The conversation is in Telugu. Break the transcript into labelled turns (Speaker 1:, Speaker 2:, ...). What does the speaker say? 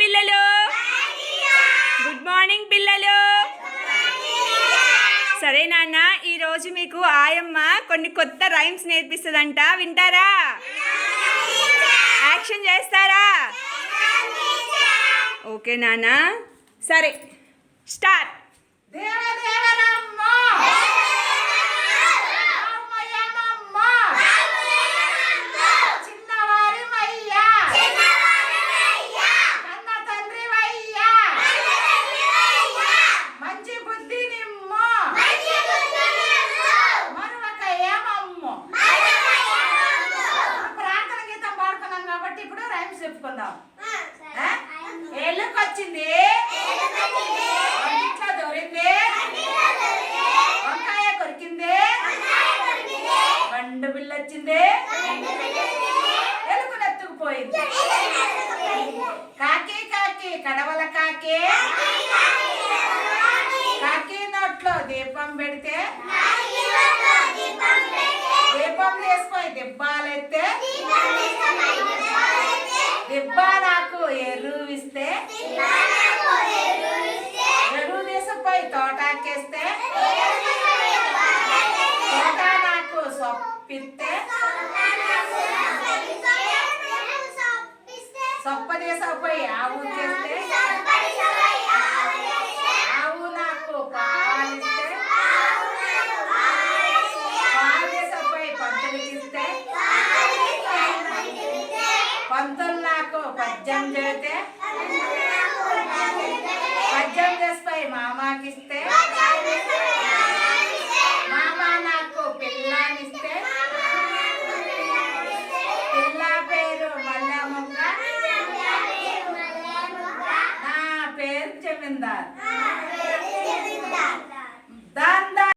Speaker 1: పిల్లలు. గుడ్ మార్నింగ్ పిల్లలు. సరే నాన్న, ఈరోజు మీకు ఆయమ్మ కొన్ని కొత్త రైమ్స్ నేర్పిస్తుందంట, వింటారా? యాక్షన్ చేస్తారా? ఓకే నాన్న, సరే స్టార్ట్.
Speaker 2: చెప్పుకుందాం. ఏళ్ళకొచ్చింది, ఇంట్లో దొరింది, వంకాయ కొరికింది, బండు బిల్లు వచ్చింది, ఎలుకను ఎత్తుకుపోయింది. కాకి కాకి కడవల కాకి, కాకి నోట్లో దీపం పెడితే, దీపం తీసుకొని దిబ్బాలెత్తే, దిబ్బ నాకు ఎరువు ఇస్తే, ఎరువు తీసుకుపోయి తోటాకేస్తే, తోట నాకు సొప్పిస్తే, సొప్ప తీసుకుపోయి ఆవు చేస్తే, ఆవు నాకు పాలిస్తే, పాలు తీసుకుపోయి పంతులకిస్తే, పంతులు నాకు పద్యం చెబితే, పద్యం చేసిపోయి మామాకిస్తే, మామ నాకు పిల్లానిస్తే, పిల్ల పేరు మల్లెముక్క, నా పేరు జమీందార్.